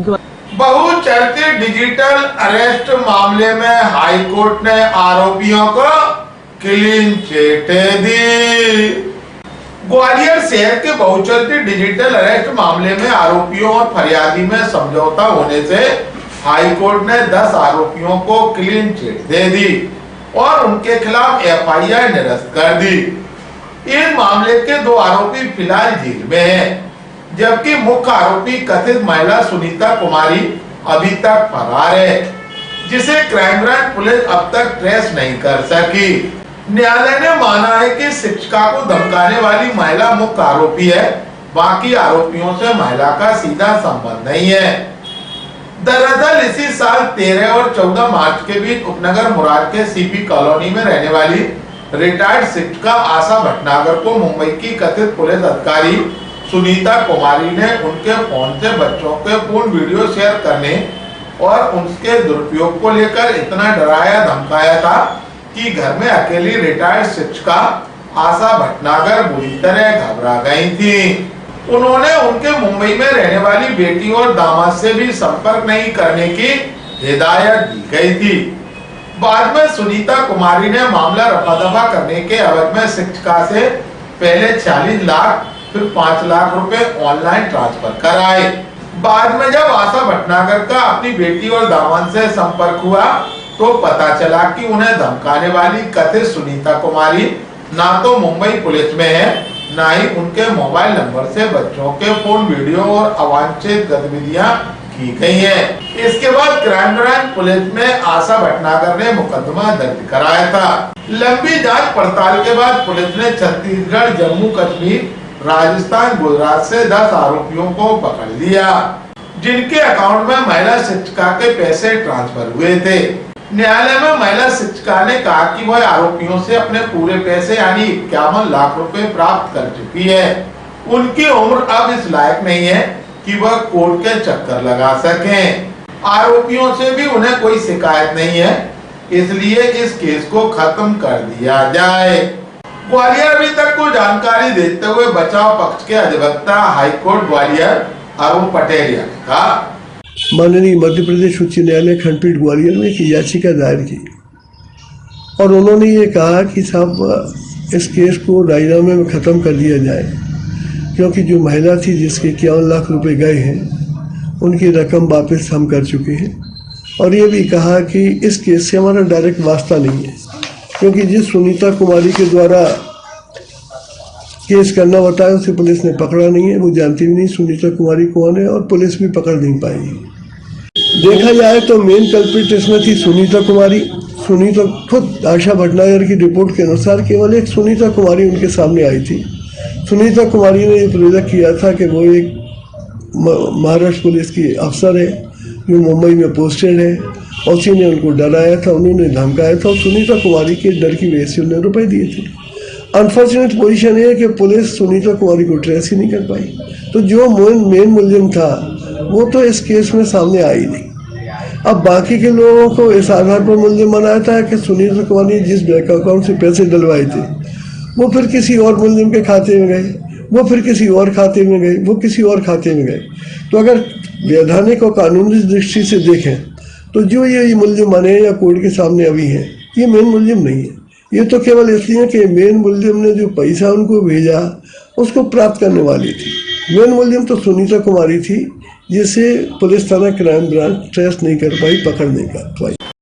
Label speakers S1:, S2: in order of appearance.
S1: बहुचर्चित digital arrest मामले में हाईकोर्ट ने आरोपियों को क्लीन चिट दी। ग्वालियर शहर के बहुचर्चित डिजिटल अरेस्ट मामले में आरोपियों और फरियादी में समझौता होने से हाईकोर्ट ने 10 आरोपियों को क्लीन चिट दे दी और उनके खिलाफ एफआईआर निरस्त कर दी। इस मामले के 2 आरोपी फिलहाल जेल में हैं, जबकि मुख्य आरोपी कथित महिला सुनीता कुमारी अभी तक फरार है, जिसे क्राइम ब्रांच पुलिस अब तक ट्रेस नहीं कर सकी। न्यायालय ने माना है कि शिक्षिका को धमकाने वाली महिला मुख्य आरोपी है, बाकी आरोपियों से महिला का सीधा संबंध नहीं है। दरअसल इसी साल 13 और 14 मार्च के बीच उपनगर मुराद के सीपी कॉलोनी में रहने वाली रिटायर्ड शिक्षिका आशा भटनागर को मुंबई की कथित पुलिस अधिकारी सुनीता कुमारी ने उनके फोन से बच्चों के पूर्ण वीडियो शेयर करने और उनके दुरुपयोग को लेकर इतना डराया धमकाया था कि घर में अकेली रिटायर्ड शिक्षिका आशा भटनागर बुरी तरह घबरा गई थी। उन्होंने उनके मुंबई में रहने वाली बेटी और दामाद से भी संपर्क नहीं करने की हिदायत दी गई थी। बाद में सुनीता कुमारी ने मामला रफा दफा करने के एवज में शिक्षिका से पहले 46 लाख फिर 5 लाख रुपए ऑनलाइन ट्रांसफर कराए। बाद में जब आशा भटनागर का अपनी बेटी और दामाद से संपर्क हुआ तो पता चला कि उन्हें धमकाने वाली कथित सुनीता कुमारी ना तो मुंबई पुलिस में है, ना ही उनके मोबाइल नंबर से बच्चों के फोन वीडियो और अवांछित गतिविधियां की गई हैं। इसके बाद क्राइम ब्रांच पुलिस में आशा भटनागर ने मुकदमा दर्ज कराया था। लंबी जांच पड़ताल के बाद पुलिस ने छत्तीसगढ़, जम्मू कश्मीर, राजस्थान, गुजरात से 10 आरोपियों को पकड़ लिया, जिनके अकाउंट में महिला शिक्षिका के पैसे ट्रांसफर हुए थे। न्यायालय में महिला शिक्षिका ने कहा कि वह आरोपियों से अपने पूरे पैसे यानी 51 लाख रुपए प्राप्त कर चुकी है। उनकी उम्र अब इस लायक नहीं है कि वह कोर्ट के चक्कर लगा सकें। आरोपियों से भी उन्हें कोई शिकायत नहीं है, इसलिए इस केस को खत्म कर दिया जाए। ग्वालियर अभी तक को जानकारी देते हुए बचाव पक्ष के अधिवक्ता हाईकोर्ट ग्वालियर अरुण पटेल ने कहा,
S2: माननीय मध्य प्रदेश उच्च न्यायालय खंडपीठ ग्वालियर में एक याचिका दायर की और उन्होंने ये कहा कि साहब इस केस को राजीनामे में ख़त्म कर दिया जाए, क्योंकि जो महिला थी जिसके 51 लाख रुपए गए हैं उनकी रकम वापस हम कर चुके हैं। और ये भी कहा कि इस केस से हमारा डायरेक्ट वास्ता नहीं है, क्योंकि जिस सुनीता कुमारी के द्वारा केस करना बताया उसे पुलिस ने पकड़ा नहीं है, वो जानती भी नहीं सुनीता कुमारी कौन है और पुलिस भी पकड़ नहीं पाई। देखा जाए तो मेन कल्प्रिट इसमें थी सुनीता कुमारी। सुनीता खुद आशा भटनागर की रिपोर्ट के अनुसार केवल एक सुनीता कुमारी उनके सामने आई थी। सुनीता कुमारी ने प्रेरक किया था कि वो एक महाराष्ट्र पुलिस की अफसर है जो मुंबई में पोस्टेड है, और उसी ने उनको डराया था, उन्होंने धमकाया था और सुनीता कुमारी के डर की वजह से उन्हें रुपए दिए थे। अनफॉर्चुनेट पोजीशन है कि पुलिस सुनीता कुमारी को ट्रेस ही नहीं कर पाई, तो जो मेन मुलजिम था वो तो इस केस में सामने आ ही नहीं। अब बाकी के लोगों को इस आधार पर मुलजिम बनाया था कि सुनीता कुमारी जिस बैंक अकाउंट से पैसे डलवाए थे वो फिर किसी और मुलजिम के खाते में गए, वो फिर किसी और खाते में गए, वो किसी और खाते में गए। तो अगर वैधानिक और कानूनी दृष्टि से देखें तो जो ये मुलजिम बने या कोर्ट के सामने अभी हैं, ये मेन मुलजिम नहीं है। ये तो केवल इसलिए कि मेन मुलजिम ने जो पैसा उनको भेजा उसको प्राप्त करने वाली थी। मेन मुलजिम तो सुनीता कुमारी थी, जिसे पुलिस थाना क्राइम ब्रांच ट्रेस नहीं कर पाई, पकड़ नहीं कर पाई।